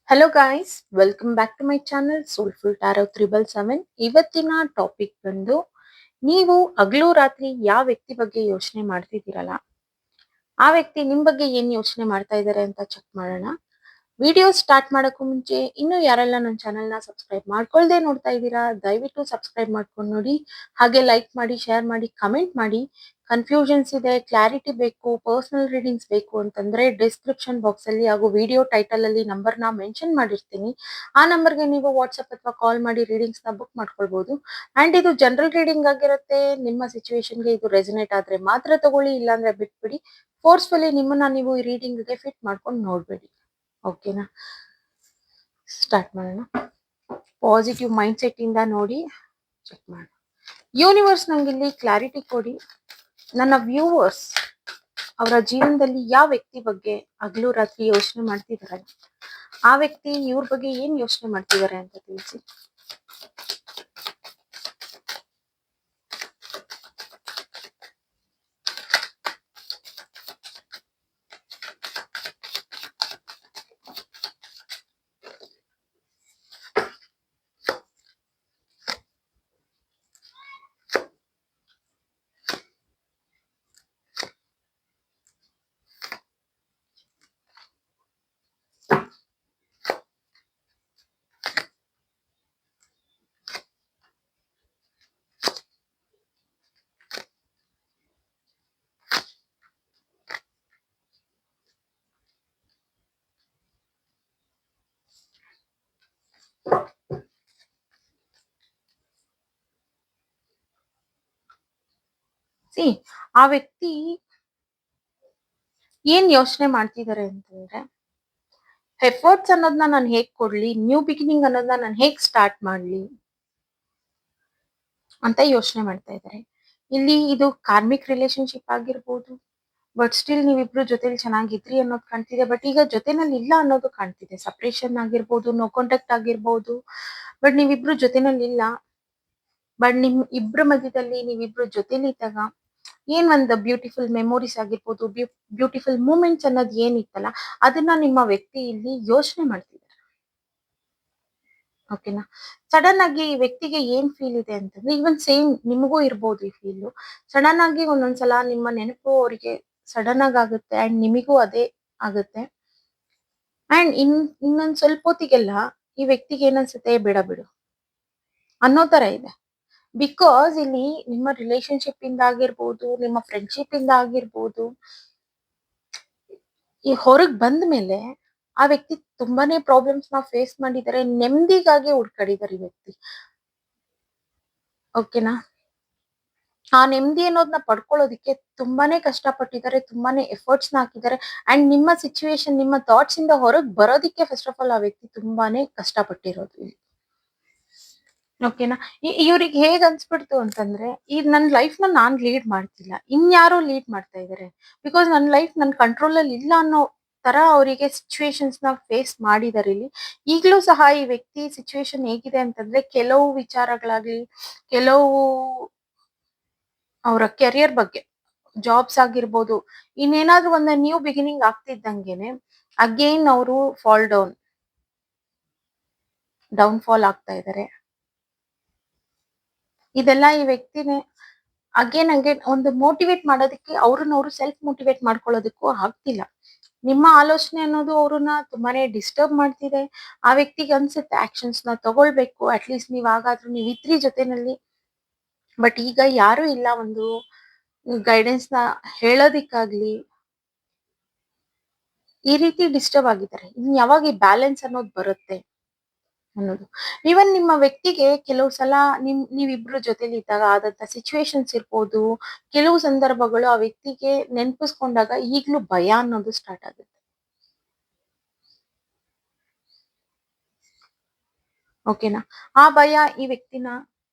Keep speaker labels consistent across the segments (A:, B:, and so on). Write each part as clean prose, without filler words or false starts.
A: Hello guys, welcome back to my channel soulful tarot 777. ಇವತ್ತಿನ topic ಬಂದು, ನೀವು ಹಗಲು ರಾತ್ರಿ ಯಾವ ವ್ಯಕ್ತಿ ಬಗ್ಗೆ ಯೋಚನೆ ಮಾಡ್ತಿದ್ದೀರಲ್ಲ, ಆ ವ್ಯಕ್ತಿ ನಿಮ್ ಬಗ್ಗೆ ಏನ್ ಯೋಚನೆ ಮಾಡ್ತಾ ಇದ್ದಾರೆ ಅಂತ ಚೆಕ್ ಮಾಡೋಣ. ವಿಡಿಯೋ ಸ್ಟಾರ್ಟ್ ಮಾಡೋಕ್ಕೂ ಮುಂಚೆ ಇನ್ನೂ ಯಾರೆಲ್ಲ ನನ್ನ ಚಾನಲ್ನ ಸಬ್ಸ್ಕ್ರೈಬ್ ಮಾಡ್ಕೊಳ್ದೆ ನೋಡ್ತಾ ಇದ್ದೀರಾ, ದಯವಿಟ್ಟು ಸಬ್ಸ್ಕ್ರೈಬ್ ಮಾಡ್ಕೊಂಡು ನೋಡಿ. ಹಾಗೆ ಲೈಕ್ ಮಾಡಿ, ಶೇರ್ ಮಾಡಿ, ಕಮೆಂಟ್ ಮಾಡಿ. ಕನ್ಫ್ಯೂಷನ್ಸ್ ಇದೆ, ಕ್ಲಾರಿಟಿ ಬೇಕು, ಪರ್ಸನಲ್ ರೀಡಿಂಗ್ಸ್ ಬೇಕು ಅಂತಂದ್ರೆ ಡಿಸ್ಕ್ರಿಪ್ಷನ್ ಬಾಕ್ಸ್ ಅಲ್ಲಿ ಹಾಗೂ ವಿಡಿಯೋ ಟೈಟಲ್ ಅಲ್ಲಿ ನಂಬರ್ನ ಮೆನ್ಷನ್ ಮಾಡಿರ್ತೀನಿ. ಆ ನಂಬರ್ಗೆ ನೀವು ವಾಟ್ಸ್ಆಪ್ ಅಥವಾ ಕಾಲ್ ಮಾಡಿ ರೀಡಿಂಗ್ಸ್ ನ ಬುಕ್ ಮಾಡ್ಕೊಳ್ಬಹುದು. ಅಂಡ್ ಇದು ಜನರಲ್ ರೀಡಿಂಗ್ ಆಗಿರುತ್ತೆ. ನಿಮ್ಮ ಸಿಚುವೇಶನ್ಗೆ ಇದು ರೆಸನೇಟ್ ಆದ್ರೆ ಮಾತ್ರ ತಗೊಳ್ಳಿ, ಇಲ್ಲಾಂದ್ರೆ ಬಿಟ್ಬಿಡಿ. ಫೋರ್ಸ್ಫುಲಿ ನಿಮ್ಮನ್ನ ನೀವು ಈ ರೀಡಿಂಗ್ಗೆ ಫಿಟ್ ಮಾಡ್ಕೊಂಡು ನೋಡ್ಬೇಡಿ. ಓಕೆನಾ? ಸ್ಟಾರ್ಟ್ ಮಾಡೋಣ. ಪಾಸಿಟಿವ್ ಮೈಂಡ್ ಸೆಟ್ ಇಂದ ನೋಡಿ, ಚೆಕ್ ಮಾಡೋಣ. ಯೂನಿವರ್ಸ್ ನಂಗಿಲ್ಲಿ ಕ್ಲಾರಿಟಿ ಕೊಡಿ. ನನ್ನ ವ್ಯೂವರ್ಸ್ ಅವರ ಜೀವನದಲ್ಲಿ ಯಾವ ವ್ಯಕ್ತಿ ಬಗ್ಗೆ ಹಗಲು ರಾತ್ರಿ ಯೋಚನೆ ಮಾಡ್ತಿದ್ದಾರೆ, ಆ ವ್ಯಕ್ತಿ ಇವ್ರ ಬಗ್ಗೆ ಏನ್ ಯೋಚನೆ ಮಾಡ್ತಿದ್ದಾರೆ ಅಂತ ತಿಳಿಸಿ. ಸಿ, ಆ ವ್ಯಕ್ತಿ ಏನ್ ಯೋಚನೆ ಮಾಡ್ತಿದ್ದಾರೆ ಅಂತಂದ್ರೆ, ಎಫರ್ಟ್ಸ್ ಅನ್ನೋದನ್ನ ನಾನು ಹೇಗ್ ಕೊಡ್ಲಿ, ನ್ಯೂ ಬಿಗಿನಿಂಗ್ ಅನ್ನೋದನ್ನ ನಾನು ಹೇಗ್ ಸ್ಟಾರ್ಟ್ ಮಾಡ್ಲಿ ಅಂತ ಯೋಚನೆ ಮಾಡ್ತಾ ಇದ್ದಾರೆ. ಇಲ್ಲಿ ಇದು ಕಾರ್ಮಿಕ್ ರಿಲೇಶನ್ಶಿಪ್ ಆಗಿರ್ಬೋದು, ಬಟ್ ಸ್ಟಿಲ್ ನೀವಿಬ್ರು ಜೊತೆಲಿ ಚೆನ್ನಾಗಿದ್ರಿ ಅನ್ನೋದು ಕಾಣ್ತಿದೆ. ಬಟ್ ಈಗ ಜೊತೆನಲ್ಲಿ ಇಲ್ಲ ಅನ್ನೋದು ಕಾಣ್ತಿದೆ. ಸಪ್ರೇಷನ್ ಆಗಿರ್ಬೋದು, ನೋ ಕಾಂಟ್ಯಾಕ್ಟ್ ಆಗಿರ್ಬೋದು, ಬಟ್ ನೀವಿಬ್ರು ಜೊತೆನಲ್ಲಿ ಇಲ್ಲ. ಬಟ್ ನಿಮ್ ಇಬ್ರ ಮಧ್ಯದಲ್ಲಿ ನೀವಿಬ್ರು ಜೊತೆಲಿ ಇದ್ದಾಗ ಏನ್ ಒಂದು ಬ್ಯೂಟಿಫುಲ್ ಮೆಮೊರೀಸ್ ಆಗಿರ್ಬೋದು, ಬ್ಯೂಟಿಫುಲ್ ಮೂಮೆಂಟ್ಸ್ ಅನ್ನೋದು ಏನಿತ್ತಲ್ಲ, ಅದನ್ನ ನಿಮ್ಮ ವ್ಯಕ್ತಿ ಇಲ್ಲಿ ಯೋಚನೆ ಮಾಡ್ತಿದ್ದಾರೆ. ಓಕೆನಾ? ಸಡನ್ ಆಗಿ ಈ ವ್ಯಕ್ತಿಗೆ ಏನ್ ಫೀಲ್ ಇದೆ ಅಂತಂದ್ರೆ, ಇವನ್ ಸೇಮ್ ನಿಮಗೂ ಇರ್ಬೋದು ಈ ಫೀಲ್. ಸಡನ್ ಆಗಿ ಒಂದೊಂದ್ಸಲ ನಿಮ್ಮ ನೆನಪು ಅವರಿಗೆ ಸಡನ್ ಆಗಿ ಆಗುತ್ತೆ, ಅಂಡ್ ನಿಮಿಗೂ ಅದೇ ಆಗುತ್ತೆ. ಅಂಡ್ ಇನ್ನೊಂದ್ ಸ್ವಲ್ಪ ಹೊತ್ತಿಗೆಲ್ಲ ಈ ವ್ಯಕ್ತಿಗೆ ಏನನ್ಸುತ್ತೆ, ಬೇಡ ಬಿಡು ಅನ್ನೋ ತರ ಇದೆ. ಬಿಕಾಸ್ ಇಲ್ಲಿ ನಿಮ್ಮ ರಿಲೇಶನ್ಶಿಪ್ ಇಂದ ಆಗಿರ್ಬೋದು, ನಿಮ್ಮ ಫ್ರೆಂಡ್ಶಿಪ್ ಇಂದ ಆಗಿರ್ಬೋದು, ಈ ಹೊರಗ್ ಬಂದ ಮೇಲೆ ಆ ವ್ಯಕ್ತಿ ತುಂಬಾನೇ ಪ್ರಾಬ್ಲಮ್ಸ್ ನ ಫೇಸ್ ಮಾಡಿದ್ದಾರೆ. ನೆಮ್ಮದಿಗಾಗಿ ಹುಡ್ಕಾಡಿದ್ದಾರೆ ಈ ವ್ಯಕ್ತಿ. ಓಕೆನಾ? ಆ ನೆಮ್ಮದಿ ಅನ್ನೋದನ್ನ ಪಡ್ಕೊಳ್ಳೋದಿಕ್ಕೆ ತುಂಬಾನೇ ಕಷ್ಟಪಟ್ಟಿದ್ದಾರೆ, ತುಂಬಾನೇ ಎಫರ್ಟ್ಸ್ ನ ಹಾಕಿದ್ದಾರೆ. ಅಂಡ್ ನಿಮ್ಮ ಸಿಚುವೇಶನ್, ನಿಮ್ಮ ಥಾಟ್ಸ್ ಇಂದ ಹೊರಗ್ ಬರೋದಿಕ್ಕೆ ಫಸ್ಟ್ ಆಫ್ ಆಲ್ ಆ ವ್ಯಕ್ತಿ ತುಂಬಾನೇ ಕಷ್ಟಪಟ್ಟಿರೋದು ಇಲ್ಲಿ. ಓಕೆನಾ? ಇವ್ರಿಗೆ ಹೇಗ್ ಅನ್ಸ್ಬಿಡ್ತು ಅಂತಂದ್ರೆ, ಈ ನನ್ನ ಲೈಫ್ ನ ನಾನ್ ಲೀಡ್ ಮಾಡ್ತಿಲ್ಲ, ಇನ್ಯಾರೋ ಲೀಡ್ ಮಾಡ್ತಾ ಇದಾರೆ. ಬಿಕಾಸ್ ನನ್ನ ಲೈಫ್ ನನ್ನ ಕಂಟ್ರೋಲ್ ಅಲ್ಲಿ ಇಲ್ಲ ಅನ್ನೋ ತರ ಅವರಿಗೆ ಸಿಚುವೇಶನ್ಸ್ ನ ಫೇಸ್ ಮಾಡಿದಾರೆ ಇಲ್ಲಿ. ಈಗಲೂ ಸಹ ಈ ವ್ಯಕ್ತಿ ಸಿಚುವೇಶನ್ ಹೇಗಿದೆ ಅಂತಂದ್ರೆ, ಕೆಲವು ವಿಚಾರಗಳಾಗ್ಲಿ, ಕೆಲವು ಅವರ ಕೆರಿಯರ್ ಬಗ್ಗೆ, ಜಾಬ್ಸ್ ಆಗಿರ್ಬೋದು, ಇನ್ನೇನಾದ್ರೂ ಒಂದು ನ್ಯೂ ಬಿಗಿನಿಂಗ್ ಆಗ್ತಿದ್ದಂಗೆನೆ ಅಗೇನ್ ಅವರು ಡೌನ್ ಫಾಲ್ ಆಗ್ತಾ ಇದ್ದಾರೆ. ಇದೆಲ್ಲ ಈ ವ್ಯಕ್ತಿನೇ ಅಗೇನ್ ಒಂದು ಮೋಟಿವೇಟ್ ಮಾಡೋದಕ್ಕೆ, ಅವ್ರನ್ನ ಸೆಲ್ಫ್ ಮೋಟಿವೇಟ್ ಮಾಡ್ಕೊಳ್ಳೋದಕ್ಕೂ ಆಗ್ತಿಲ್ಲ. ನಿಮ್ಮ ಆಲೋಚನೆ ಅನ್ನೋದು ಅವ್ರನ್ನ ತುಂಬಾನೇ ಡಿಸ್ಟರ್ಬ್ ಮಾಡ್ತಿದೆ. ಆ ವ್ಯಕ್ತಿಗೆ ಅನ್ಸುತ್ತೆ ಆಕ್ಷನ್ಸ್ ನ ತಗೊಳ್ಬೇಕು, ಅಟ್ಲೀಸ್ಟ್ ನೀವ್ ಇದ್ರಿ ಜೊತೆನಲ್ಲಿ. ಬಟ್ ಈಗ ಯಾರು ಇಲ್ಲ ಒಂದು ಗೈಡೆನ್ಸ್ ನ ಹೇಳೋದಿಕ್ಕಾಗ್ಲಿ. ಈ ರೀತಿ ಡಿಸ್ಟರ್ಬ್ ಆಗಿದ್ದಾರೆ. ಇನ್ ಯಾವಾಗ ಈ ಬ್ಯಾಲೆನ್ಸ್ ಅನ್ನೋದು ಬರುತ್ತೆ ಅನ್ನೋದು. ಈವನ್ ನಿಮ್ಮ ವ್ಯಕ್ತಿಗೆ ಕೆಲವು ಸಲ ನೀವಿಬ್ರು ಜೊತೆಲಿ ಇದ್ದಾಗ ಆದಂತ ಸಿಚುವೇಶನ್ಸ್ ಇರ್ಬೋದು, ಕೆಲವು ಸಂದರ್ಭಗಳು ಆ ವ್ಯಕ್ತಿಗೆ ನೆನಪಿಸ್ಕೊಂಡಾಗ ಈಗ್ಲೂ ಭಯ ಅನ್ನೋದು ಸ್ಟಾರ್ಟ್ ಆಗುತ್ತೆ. ಓಕೆನಾ? ಆ ಭಯ ಈ ವ್ಯಕ್ತಿನ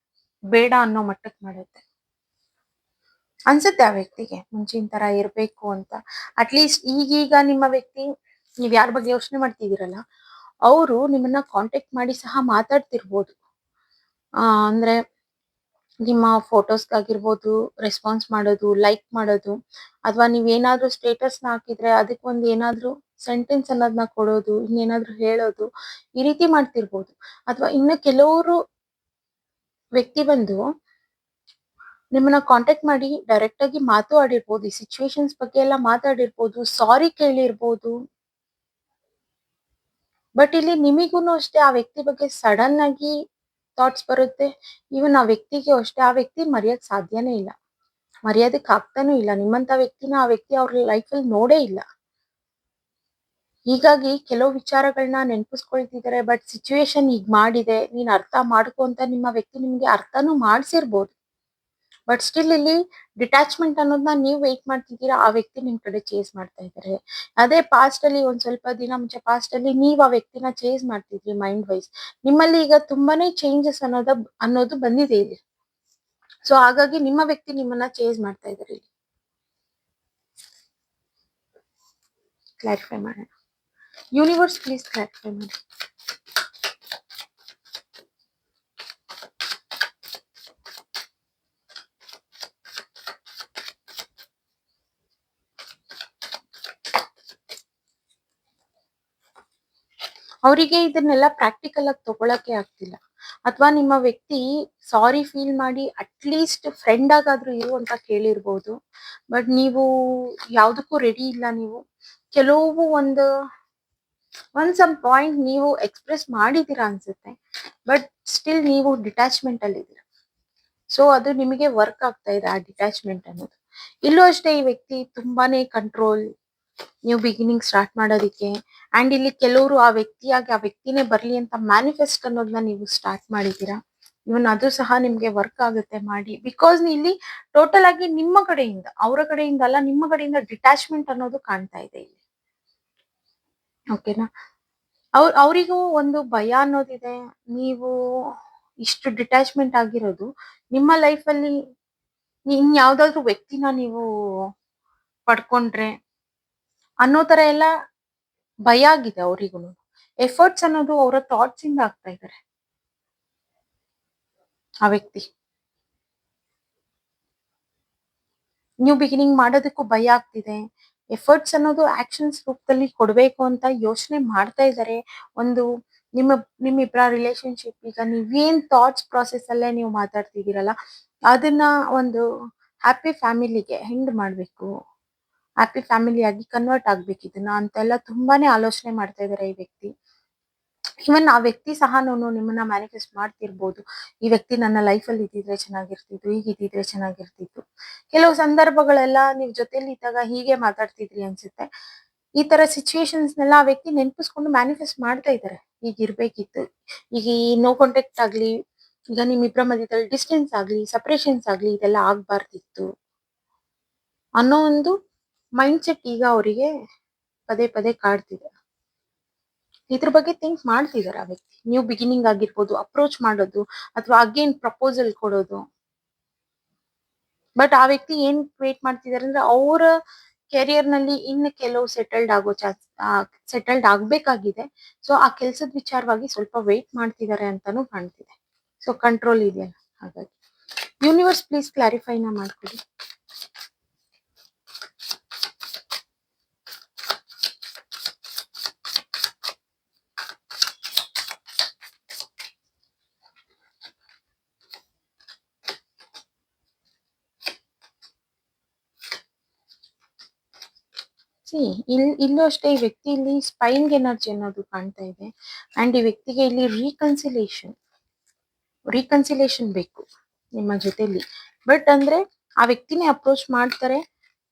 A: ಬೇಡ ಅನ್ನೋ ಮಟ್ಟಕ್ಕೆ ಮಾಡುತ್ತೆ. ಅನ್ಸುತ್ತೆ ಆ ವ್ಯಕ್ತಿಗೆ ಮುಂಚಿನ ತರ ಇರ್ಬೇಕು ಅಂತ. ಅಟ್ಲೀಸ್ಟ್ ಈಗೀಗ ನಿಮ್ಮ ವ್ಯಕ್ತಿ, ನೀವ್ ಯಾರ ಬಗ್ಗೆ ಯೋಚನೆ ಮಾಡ್ತಿದ್ದೀರಲ್ಲ, ಅವರು ನಿಮ್ಮನ್ನ ಕಾಂಟ್ಯಾಕ್ಟ್ ಮಾಡಿ ಸಹ ಮಾತಾಡ್ತಿರ್ಬೋದು. ಅಂದ್ರೆ ನಿಮ್ಮ ಫೋಟೋಸ್ಗಾಗಿರ್ಬೋದು ರೆಸ್ಪಾನ್ಸ್ ಮಾಡೋದು, ಲೈಕ್ ಮಾಡೋದು, ಅಥವಾ ನೀವ್ ಏನಾದ್ರೂ ಸ್ಟೇಟಸ್ ನ ಹಾಕಿದ್ರೆ ಅದಕ್ಕೊಂದು ಏನಾದ್ರೂ ಸೆಂಟೆನ್ಸ್ ಅನ್ನೋದನ್ನ ಕೊಡೋದು, ಇನ್ನೇನಾದ್ರೂ ಹೇಳೋದು, ಈ ರೀತಿ ಮಾಡ್ತಿರ್ಬೋದು. ಅಥವಾ ಇನ್ನು ಕೆಲವರು ವ್ಯಕ್ತಿ ಬಂದು ನಿಮ್ಮನ್ನ ಕಾಂಟ್ಯಾಕ್ಟ್ ಮಾಡಿ ಡೈರೆಕ್ಟ್ ಆಗಿ ಮಾತು ಆಡಿರ್ಬೋದು, ಈ ಸಿಚುವೇಶನ್ಸ್ ಬಗ್ಗೆ ಎಲ್ಲ ಮಾತಾಡಿರ್ಬೋದು, ಸಾರಿ ಕೇಳಿರ್ಬೋದು. ಬಟ್ ಇಲ್ಲಿ ನಿಮಿಗೂನು ಅಷ್ಟೇ ಆ ವ್ಯಕ್ತಿ ಬಗ್ಗೆ ಸಡನ್ ಆಗಿ ಥಾಟ್ಸ್ ಬರುತ್ತೆ. ಈವನ್ ಆ ವ್ಯಕ್ತಿಗೆ ಅಷ್ಟೇ, ಆ ವ್ಯಕ್ತಿ ಮರೆಯಕ್ ಸಾಧ್ಯನೇ ಇಲ್ಲ. ಮರ್ಯಾದಕ್ ಆಗ್ತಾನೂ ಇಲ್ಲ. ನಿಮ್ಮಂತ ವ್ಯಕ್ತಿನ ಆ ವ್ಯಕ್ತಿ ಅವ್ರ ಲೈಫಲ್ಲಿ ನೋಡೇ ಇಲ್ಲ. ಹೀಗಾಗಿ ಕೆಲವು ವಿಚಾರಗಳನ್ನ ನೆನಪಿಸ್ಕೊಳ್ತಿದ್ದಾರೆ. ಬಟ್ ಸಿಚುವೇಶನ್ ಹೀಗ್ ಮಾಡಿದೆ, ನೀನ್ ಅರ್ಥ ಮಾಡ್ಕೊ ಅಂತ ನಿಮ್ಮ ವ್ಯಕ್ತಿ ನಿಮ್ಗೆ ಅರ್ಥನೂ ಮಾಡ್ಸಿರ್ಬೋದು. ಬಟ್ ಸ್ಟಿಲ್ ಇಲ್ಲಿ ಡಿಟ್ಯಾಚ್ಮೆಂಟ್ ಅನ್ನೋದನ್ನ ನೀವು ವೇಟ್ ಮಾಡ್ತಿದ್ದೀರಾ, ಆ ವ್ಯಕ್ತಿ ನಿಮ್ ಕಡೆ ಚೇಸ್ ಮಾಡ್ತಾ ಇದ್ದಾರೆ. ಅದೇ ಪಾಸ್ಟ್ ಅಲ್ಲಿ ಒಂದ್ ಸ್ವಲ್ಪ ದಿನ ಮುಂಚೆ ಪಾಸ್ಟ್ ಅಲ್ಲಿ ನೀವ್ ಆ ವ್ಯಕ್ತಿನ ಚೇಸ್ ಮಾಡ್ತಿದ್ರಿ ಮೈಂಡ್ ವೈಸ್. ನಿಮ್ಮಲ್ಲಿ ಈಗ ತುಂಬಾನೇ ಚೇಂಜಸ್ ಅನ್ನೋದು ಬಂದಿದೆ ಇಲ್ಲಿ. ಸೊ ಹಾಗಾಗಿ ನಿಮ್ಮ ವ್ಯಕ್ತಿ ನಿಮ್ಮನ್ನ ಚೇಸ್ ಮಾಡ್ತಾ ಇದ್ದಾರೆ. ಇಲ್ಲಿ ಕ್ಲಾರಿಫೈ ಮಾಡೋಣ. ಯೂನಿವರ್ಸ್ ಪ್ಲೀಸ್ ಕ್ಲಾರಿಫೈ ಮಾಡಿ. ಅವರಿಗೆ ಇದನ್ನೆಲ್ಲ ಪ್ರಾಕ್ಟಿಕಲ್ ಆಗಿ ತಗೊಳಕ್ಕೆ ಆಗ್ತಿಲ್ಲ. ಅಥವಾ ನಿಮ್ಮ ವ್ಯಕ್ತಿ ಸಾರಿ ಫೀಲ್ ಮಾಡಿ ಅಟ್ಲೀಸ್ಟ್ ಫ್ರೆಂಡ್ ಆಗಾದ್ರೂ ಇರು ಅಂತ ಕೇಳಿರ್ಬೋದು. ಬಟ್ ನೀವು ಯಾವ್ದಕ್ಕೂ ರೆಡಿ ಇಲ್ಲ. ನೀವು ಕೆಲವು ಒಂದ್ ಸಮ್ ಪಾಯಿಂಟ್ ನೀವು ಎಕ್ಸ್ಪ್ರೆಸ್ ಮಾಡಿದೀರಾ ಅನ್ಸುತ್ತೆ. ಬಟ್ ಸ್ಟಿಲ್ ನೀವು ಡಿಟ್ಯಾಚ್ಮೆಂಟ್ ಅಲ್ಲಿ ಇದ್ದೀರಾ. ಸೊ ಅದು ನಿಮಗೆ ವರ್ಕ್ ಆಗ್ತಾ ಇದೆ ಆ ಡಿಟ್ಯಾಚ್ಮೆಂಟ್ ಅನ್ನೋದು. ಇಲ್ಲೂ ಅಷ್ಟೇ ಈ ವ್ಯಕ್ತಿ ತುಂಬಾನೇ ಕಂಟ್ರೋಲ್, ನೀವು ಬಿಗಿನಿಂಗ್ ಸ್ಟಾರ್ಟ್ ಮಾಡೋದಿಕ್ಕೆ. ಅಂಡ್ ಇಲ್ಲಿ ಕೆಲವರು ಆ ವ್ಯಕ್ತಿನೇ ಬರ್ಲಿ ಅಂತ ಮ್ಯಾನಿಫೆಸ್ಟ್ ಅನ್ನೋದನ್ನ ನೀವು ಸ್ಟಾರ್ಟ್ ಮಾಡಿದೀರಾ. ಇವನ್ ಅದು ಸಹ ನಿಮ್ಗೆ ವರ್ಕ್ ಆಗುತ್ತೆ ಮಾಡಿ. ಬಿಕಾಸ್ ಇಲ್ಲಿ ಟೋಟಲ್ ಆಗಿ ನಿಮ್ಮ ಕಡೆಯಿಂದ, ಅವರ ಕಡೆಯಿಂದ ಅಲ್ಲ, ನಿಮ್ಮ ಕಡೆಯಿಂದ ಡಿಟ್ಯಾಚ್ಮೆಂಟ್ ಅನ್ನೋದು ಕಾಣ್ತಾ ಇದೆ ಇಲ್ಲಿ. ಓಕೆನಾ? ಅವರಿಗೂ ಒಂದು ಭಯ ಅನ್ನೋದಿದೆ. ನೀವು ಇಷ್ಟು ಡಿಟ್ಯಾಚ್ಮೆಂಟ್ ಆಗಿರೋದು ನಿಮ್ಮ ಲೈಫ್ ಅಲ್ಲಿ ಇನ್ ಯಾವ್ದಾದ್ರು ವ್ಯಕ್ತಿನ ನೀವು ಪಡ್ಕೊಂಡ್ರೆ ಅನ್ನೋ ತರ ಎಲ್ಲ ಭಯ ಆಗಿದೆ ಅವರಿಗೂ. ಎಫರ್ಟ್ಸ್ ಅನ್ನೋದು ಅವರ ಥಾಟ್ಸ್ ಇಂದ ಆಗ್ತಾ ಇದ್ದಾರೆ ಆ ವ್ಯಕ್ತಿ. ನ್ಯೂ ಬಿಗಿನಿಂಗ್ ಮಾಡೋದಕ್ಕೂ ಭಯ ಆಗ್ತಿದೆ. ಎಫರ್ಟ್ಸ್ ಅನ್ನೋದು ಆಕ್ಷನ್ಸ್ ರೂಪದಲ್ಲಿ ಕೊಡ್ಬೇಕು ಅಂತ ಯೋಚನೆ ಮಾಡ್ತಾ ಇದ್ದಾರೆ. ಒಂದು ನಿಮ್ಮಿಬ್ಬರ ರಿಲೇಶನ್ಶಿಪ್, ಈಗ ನೀವೇನ್ ಥಾಟ್ಸ್ ಪ್ರಾಸೆಸ್ ಅಲ್ಲೇ ನೀವು ಮಾತಾಡ್ತಿದ್ದೀರಲ್ಲ, ಅದನ್ನ ಒಂದು ಹ್ಯಾಪಿ ಫ್ಯಾಮಿಲಿಗೆ ಹೆಂಗ್ ಮಾಡ್ಬೇಕು, ಹ್ಯಾಪಿ ಫ್ಯಾಮಿಲಿ ಆಗಿ ಕನ್ವರ್ಟ್ ಆಗ್ಬೇಕು ಇದನ್ನ ಅಂತೆಲ್ಲ ತುಂಬಾನೇ ಆಲೋಚನೆ ಮಾಡ್ತಾ ಇದ್ದಾರೆ ಈ ವ್ಯಕ್ತಿ. ಇವನ್ ಆ ವ್ಯಕ್ತಿ ಸಹ ನಿಮ್ಮನ್ನ ಮ್ಯಾನಿಫೆಸ್ಟ್ ಮಾಡ್ತಿರ್ಬೋದು. ಈ ವ್ಯಕ್ತಿ ನನ್ನ ಲೈಫ್ ಅಲ್ಲಿ ಇದ್ದಿದ್ರೆ ಚೆನ್ನಾಗಿರ್ತಿತ್ತು, ಹೀಗಿದ್ದಿದ್ರೆ ಚೆನ್ನಾಗಿರ್ತಿತ್ತು. ಕೆಲವು ಸಂದರ್ಭಗಳೆಲ್ಲ ನೀವ್ ಜೊತೆಲಿ ಇದ್ದಾಗ ಹೀಗೆ ಮಾತಾಡ್ತಿದ್ರಿ ಅನ್ಸುತ್ತೆ. ಈ ತರ ಸಿಚುವೇಶನ್ಸ್ ನೆಲ್ಲ ಆ ವ್ಯಕ್ತಿ ನೆನ್ಪಿಸ್ಕೊಂಡು ಮ್ಯಾನಿಫೆಸ್ಟ್ ಮಾಡ್ತಾ ಇದ್ದಾರೆ. ಈಗ ಇರ್ಬೇಕಿತ್ತು, ಈಗ ಈ ನೋ ಕಾಂಟ್ಯಾಕ್ಟ್ ಆಗ್ಲಿ, ಈಗ ನಿಮ್ಮಿಬ್ಬರ ಮಧ್ಯದಲ್ಲಿ ಡಿಸ್ಟೆನ್ಸ್ ಆಗ್ಲಿ, ಸಪರೇಷನ್ಸ್ ಆಗ್ಲಿ, ಇದೆಲ್ಲ ಆಗ್ಬಾರ್ದಿತ್ತು ಅನ್ನೋ ಒಂದು ಮೈಂಡ್ ಸೆಟ್ ಈಗ ಅವರಿಗೆ ಪದೇ ಪದೇ ಕಾಡ್ತಿದೆ. ಇದ್ರ ಬಗ್ಗೆ ಥಿಂಕ್ ಮಾಡ್ತಿದಾರೆ ಆ ವ್ಯಕ್ತಿ. ನ್ಯೂ ಬಿಗಿನಿಂಗ್ ಆಗಿರ್ಬೋದು, ಅಪ್ರೋಚ್ ಮಾಡೋದು, ಅಥವಾ ಅಗೇನ್ ಪ್ರಪೋಸಲ್ ಕೊಡೋದು. ಬಟ್ ಆ ವ್ಯಕ್ತಿ ಏನ್ ವೇಟ್ ಮಾಡ್ತಿದಾರೆ ಅಂದ್ರೆ ಅವರ ಕೆರಿಯರ್ ನಲ್ಲಿ ಇನ್ನು ಕೆಲವು ಸೆಟಲ್ಡ್ ಆಗ್ಬೇಕಾಗಿದೆ. ಸೊ ಆ ಕೆಲ್ಸದ ವಿಚಾರವಾಗಿ ಸ್ವಲ್ಪ ವೇಟ್ ಮಾಡ್ತಿದ್ದಾರೆ ಅಂತಾನು ಕಾಣ್ತಿದೆ. ಸೊ ಕಂಟ್ರೋಲ್ ಇದೆಯಲ್ಲ, ಹಾಗಾಗಿ ಯೂನಿವರ್ಸ್ ಪ್ಲೀಸ್ ಕ್ಲಾರಿಫೈನ ಮಾಡ್ಕೊಡಿ. ಇಲ್ಲೂ ಅಷ್ಟೇ ಈ ವ್ಯಕ್ತಿ ಇಲ್ಲಿ ಸ್ಪೈನ್ಗ್ ಎನರ್ಜಿ ಅನ್ನೋದು ಕಾಣ್ತಾ ಇದೆ. ಅಂಡ್ ಈ ವ್ಯಕ್ತಿಗೆ ಇಲ್ಲಿ ರೀಕನ್ಸಿಲೇಷನ್ ಬೇಕು ನಿಮ್ಮ ಜೊತೆಲಿ. ಬಟ್ ಅಂದ್ರೆ ಆ ವ್ಯಕ್ತಿನೇ ಅಪ್ರೋಚ್ ಮಾಡ್ತಾರೆ.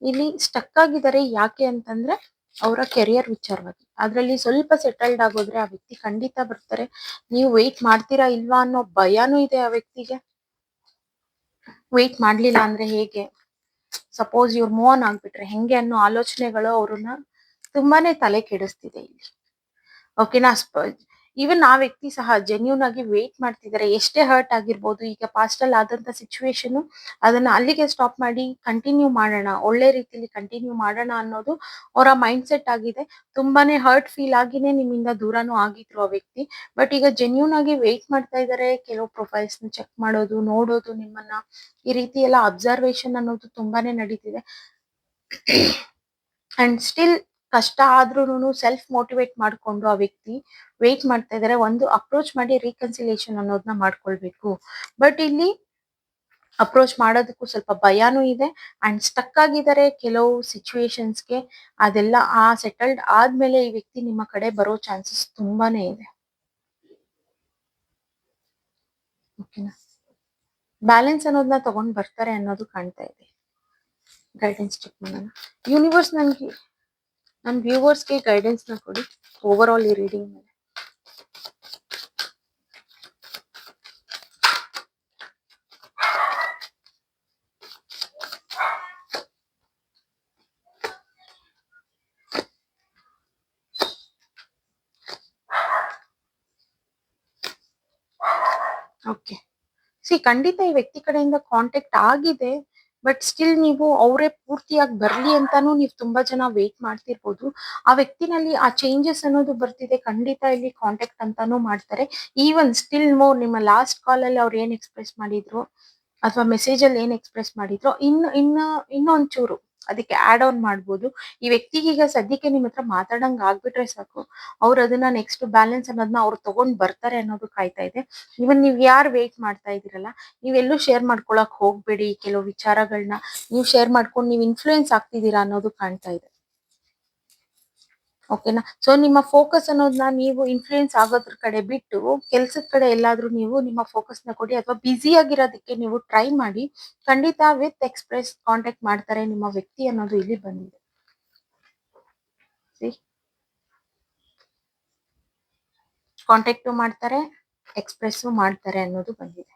A: ಇಲ್ಲಿ ಸ್ಟಕ್ ಆಗಿದ್ದಾರೆ. ಯಾಕೆ ಅಂತಂದ್ರೆ ಅವರ ಕೆರಿಯರ್ ವಿಚಾರವಾಗಿ ಅದ್ರಲ್ಲಿ ಸ್ವಲ್ಪ ಸೆಟಲ್ಡ್ ಆಗೋದ್ರೆ ಆ ವ್ಯಕ್ತಿ ಖಂಡಿತ ಬರ್ತಾರೆ. ನೀವು ವೇಟ್ ಮಾಡ್ತೀರಾ ಇಲ್ವಾ ಅನ್ನೋ ಭಯನೂ ಇದೆ ಆ ವ್ಯಕ್ತಿಗೆ. ವೇಟ್ ಮಾಡ್ಲಿಲ್ಲ ಅಂದ್ರೆ ಹೇಗೆ, ಸಪೋಸ್ ಇವ್ರು ಮೂವ್ ಆನ್ ಆಗ್ಬಿಟ್ರೆ ಹೆಂಗೆ ಅನ್ನೋ ಆಲೋಚನೆಗಳು ಅವ್ರನ್ನ ತುಂಬಾನೇ ತಲೆ ಕೆಡಿಸ್ತಿದೆ ಇಲ್ಲಿ. ಓಕೆನಾ? ಈವನ್ ಆ ವ್ಯಕ್ತಿ ಸಹ ಜೆನ್ಯೂನ್ ಆಗಿ ವೇಟ್ ಮಾಡ್ತಿದ್ದಾರೆ. ಎಷ್ಟೇ ಹರ್ಟ್ ಆಗಿರ್ಬೋದು, ಈಗ ಪಾಸ್ಟ್ ಅಲ್ಲಿ ಆದಂತ ಸಿಚುವೇಶನ್ ಅದನ್ನ ಅಲ್ಲಿಗೆ ಸ್ಟಾಪ್ ಮಾಡಿ ಕಂಟಿನ್ಯೂ ಮಾಡೋಣ, ಒಳ್ಳೆ ರೀತಿಲಿ ಕಂಟಿನ್ಯೂ ಮಾಡೋಣ ಅನ್ನೋದು ಅವರ ಮೈಂಡ್ ಸೆಟ್ ಆಗಿದೆ. ತುಂಬಾನೇ ಹರ್ಟ್ ಫೀಲ್ ಆಗಿನೇ ನಿಮ್ಮಿಂದ ದೂರನೂ ಆಗಿದ್ರು ಆ ವ್ಯಕ್ತಿ. ಬಟ್ ಈಗ ಜೆನ್ಯೂನ್ ಆಗಿ ವೇಟ್ ಮಾಡ್ತಾ ಇದ್ದಾರೆ. ಕೆಲವು ಪ್ರೊಫೈಲ್ಸ್ ನ ಚೆಕ್ ಮಾಡೋದು, ನೋಡೋದು, ನಿಮ್ಮನ್ನ ಈ ರೀತಿ ಎಲ್ಲ ಅಬ್ಸರ್ವೇಷನ್ ಅನ್ನೋದು ತುಂಬಾನೇ ನಡೀತಿದೆ. ಅಂಡ್ ಸ್ಟಿಲ್ ಕಷ್ಟ ಆದ್ರೂನು ಸೆಲ್ಫ್ ಮೋಟಿವೇಟ್ ಮಾಡ್ಕೊಂಡು ಆ ವ್ಯಕ್ತಿ ವೇಟ್ ಮಾಡ್ತಾ ಇದಾರೆ. ಒಂದು ಅಪ್ರೋಚ್ ಮಾಡಿ ರೀಕನ್ಸಿಲಿಯೇಷನ್ ಅನ್ನೋದನ್ನ ಮಾಡ್ಕೊಳ್ಬೇಕು. ಬಟ್ ಇಲ್ಲಿ ಅಪ್ರೋಚ್ ಮಾಡೋದಕ್ಕೂ ಸ್ವಲ್ಪ ಭಯಾನೂ ಇದೆ ಅಂಡ್ ಸ್ಟಕ್ ಆಗಿದ್ದಾರೆ ಕೆಲವು ಸಿಚುವೇಶನ್ಸ್ಗೆ. ಅದೆಲ್ಲ ಸೆಟಲ್ಡ್ ಆದ್ಮೇಲೆ ಈ ವ್ಯಕ್ತಿ ನಿಮ್ಮ ಕಡೆ ಬರೋ ಚಾನ್ಸಸ್ ತುಂಬಾನೇ ಇದೆ. ಓಕೆನಾ? ಬ್ಯಾಲೆನ್ಸ್ ಅನ್ನೋದನ್ನ ತಗೊಂಡ್ ಬರ್ತಾರೆ ಅನ್ನೋದು ಕಾಣ್ತಾ ಇದೆ. ಗೈಡೆನ್ಸ್ ಚೆಕ್ ಮಾಡೋಣ. ಯೂನಿವರ್ಸ್ ನನ್ ವ್ಯೂವರ್ಸ್ಗೆ ಗೈಡೆನ್ಸ್ ನ ಕೊಡಿ ಓವರ್ ಆಲ್ ಈ ರೀಡಿಂಗ್ ಮೇಲೆ. ಓಕೆ, ಖಂಡಿತ ಈ ವ್ಯಕ್ತಿ ಕಡೆಯಿಂದ ಕಾಂಟ್ಯಾಕ್ಟ್ ಆಗಿದೆ. ಬಟ್ ಸ್ಟಿಲ್ ನೀವು ಅವರೇ ಪೂರ್ತಿಯಾಗಿ ಬರ್ಲಿ ಅಂತಾನು ನೀವು ತುಂಬಾ ಜನ ವೇಟ್ ಮಾಡ್ತಿರ್ಬೋದು. ಆ ವ್ಯಕ್ತಿನಲ್ಲಿ ಆ ಚೇಂಜಸ್ ಅನ್ನೋದು ಬರ್ತಿದೆ. ಖಂಡಿತ ಇಲ್ಲಿ ಕಾಂಟ್ಯಾಕ್ಟ್ ಅಂತಾನು ಮಾಡ್ತಾರೆ. ಈವನ್ ಸ್ಟಿಲ್ ಮೋರ್ ನಿಮ್ಮ ಲಾಸ್ಟ್ ಕಾಲ್ ಅಲ್ಲಿ ಅವ್ರು ಏನ್ ಎಕ್ಸ್ಪ್ರೆಸ್ ಮಾಡಿದ್ರು ಅಥವಾ ಮೆಸೇಜ್ ಅಲ್ಲಿ ಏನ್ ಎಕ್ಸ್ಪ್ರೆಸ್ ಮಾಡಿದ್ರು ಇನ್ನೊಂಚೂರು ಅದಕ್ಕೆ ಆಡ್ ಆನ್ ಮಾಡ್ಬೋದು. ಈ ವ್ಯಕ್ತಿಗೆ ಈಗ ಸದ್ಯಕ್ಕೆ ನಿಮ್ ಹತ್ರ ಮಾತಾಡಂಗ್ ಆಗ್ಬಿಟ್ರೆ ಸಾಕು, ಅವ್ರು ಅದನ್ನ ನೆಕ್ಸ್ಟ್ ಬ್ಯಾಲೆನ್ಸ್ ಅನ್ನೋದನ್ನ ಅವ್ರು ತಗೊಂಡ್ ಬರ್ತಾರೆ ಅನ್ನೋದು ಕಾಯ್ತಾ ಇದೆ. ಇವನ್ ನೀವ್ ಯಾರು ವೇಟ್ ಮಾಡ್ತಾ ಇದೀರಲ್ಲ, ನೀವೆಲ್ಲೂ ಶೇರ್ ಮಾಡ್ಕೊಳಕ್ ಹೋಗ್ಬೇಡಿ. ಕೆಲವು ವಿಚಾರಗಳನ್ನ ನೀವು ಶೇರ್ ಮಾಡ್ಕೊಂಡು ನೀವು ಇನ್ಫ್ಲೂಯೆನ್ಸ್ ಆಗ್ತಿದ್ದೀರಾ ಅನ್ನೋದು ಕಾಣ್ತಾ ಇದೆ. ಓಕೆನಾ? ಸೊ ನಿಮ್ಮ ಫೋಕಸ್ ಅನ್ನೋದನ್ನ ನೀವು ಇನ್ಫ್ಲೂಯೆನ್ಸ್ ಆಗೋದ್ರ ಕಡೆ ಬಿಟ್ಟು ಕೆಲ್ಸದ ಕಡೆ ಎಲ್ಲಾದ್ರೂ ನೀವು ನಿಮ್ಮ ಫೋಕಸ್ ನ ಕೊಡಿ, ಅಥವಾ ಬ್ಯುಸಿ ಆಗಿರೋದಕ್ಕೆ ನೀವು ಟ್ರೈ ಮಾಡಿ. ಖಂಡಿತ ವಿತ್ ಎಕ್ಸ್ಪ್ರೆಸ್ ಕಾಂಟ್ಯಾಕ್ಟ್ ಮಾಡ್ತಾರೆ ನಿಮ್ಮ ವ್ಯಕ್ತಿ ಅನ್ನೋದು ಇಲ್ಲಿ ಬಂದಿದೆ. ಕಾಂಟ್ಯಾಕ್ಟ್ ಮಾಡ್ತಾರೆ, ಎಕ್ಸ್ಪ್ರೆಸ್ ಮಾಡ್ತಾರೆ ಅನ್ನೋದು ಬಂದಿದೆ.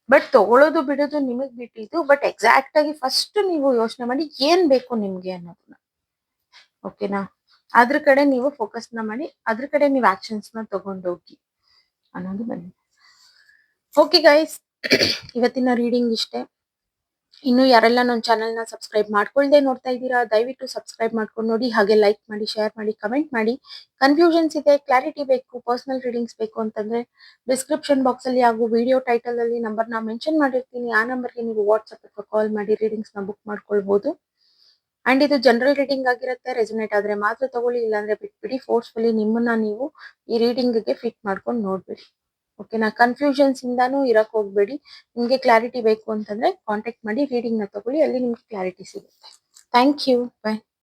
A: ಬಟ್ ತಗೊಳ್ಳೋದು ಬಿಡೋದು ನಿಮಗ್ ಬಿಟ್ಟಿದ್ದು. ಬಟ್ ಎಕ್ಸಾಕ್ಟ್ ಆಗಿ ಫಸ್ಟ್ ನೀವು ಯೋಚನೆ ಮಾಡಿ ಏನ್ ಬೇಕು ನಿಮ್ಗೆ ಅನ್ನೋದನ್ನ. ಓಕೆನಾ? ಅದ್ರ ಕಡೆ ನೀವು ಫೋಕಸ್ ನ ಮಾಡಿ, ಅದ್ರ ಕಡೆ ನೀವು ಆಕ್ಷನ್ಸ್ ನ ತಗೊಂಡೋಗಿ ಅನ್ನೋದು ಬಂದಿದೆ. ಓಕೆ ಗೈಸ್, ಇವತ್ತಿನ ರೀಡಿಂಗ್ ಇಷ್ಟೇ. ಇನ್ನು ಯಾರೆಲ್ಲ ನನ್ನ ಚಾನೆಲ್ ನ ಸಬ್ಸ್ಕ್ರೈಬ್ ಮಾಡ್ಕೊಳ್ದೆ ನೋಡ್ತಾ ಇದ್ದೀರಾ, ದಯವಿಟ್ಟು ಸಬ್ಸ್ಕ್ರೈಬ್ ಮಾಡ್ಕೊಂಡು ನೋಡಿ. ಹಾಗೆ ಲೈಕ್ ಮಾಡಿ, ಶೇರ್ ಮಾಡಿ, ಕಮೆಂಟ್ ಮಾಡಿ. ಕನ್ಫ್ಯೂಷನ್ಸ್ ಇದೆ, ಕ್ಲಾರಿಟಿ ಬೇಕು, ಪರ್ಸನಲ್ ರೀಡಿಂಗ್ಸ್ ಬೇಕು ಅಂತಂದ್ರೆ ಡಿಸ್ಕ್ರಿಪ್ಷನ್ ಬಾಕ್ಸ್ ಅಲ್ಲಿ ಹಾಗೂ ವಿಡಿಯೋ ಟೈಟಲ್ ಅಲ್ಲಿ ನಂಬರ್ ನ ಮೆನ್ಷನ್ ಮಾಡಿರ್ತೀನಿ. ಆ ನಂಬರ್ಗೆ ನೀವು ವಾಟ್ಸ್ಆಪ್ ಅಥವಾ ಕಾಲ್ ಮಾಡಿ ರೀಡಿಂಗ್ಸ್ ನ ಬುಕ್ ಮಾಡ್ಕೊಳ್ಬಹುದು. ಅಂಡ್ ಇದು ಜನರಲ್ ರೀಡಿಂಗ್ ಆಗಿರುತ್ತೆ. ರೆಸೊನೇಟ್ ಆದ್ರೆ ಮಾತ್ರ ತಗೊಳ್ಳಿ, ಇಲ್ಲಾಂದ್ರೆ ಬಿಟ್ಬಿಡಿ. ಫೋರ್ಸ್ಫುಲಿ ನಿಮ್ಮನ್ನ ನೀವು ಈ ರೀಡಿಂಗ್ ಗೆ ಫಿಟ್ ಮಾಡ್ಕೊಂಡು ನೋಡ್ಬೇಡಿ. ಓಕೆನಾ? ಕನ್ಫ್ಯೂಷನ್ಸ್ ಇಂದಾನು ಇರಕ್ ಹೋಗ್ಬೇಡಿ. ನಿಮ್ಗೆ ಕ್ಲಾರಿಟಿ ಬೇಕು ಅಂತಂದ್ರೆ ಕಾಂಟ್ಯಾಕ್ಟ್ ಮಾಡಿ, ರೀಡಿಂಗ್ ನ ತಗೊಳ್ಳಿ, ಅಲ್ಲಿ ನಿಮ್ಗೆ ಕ್ಲಾರಿಟಿ ಸಿಗುತ್ತೆ. Thank you, by.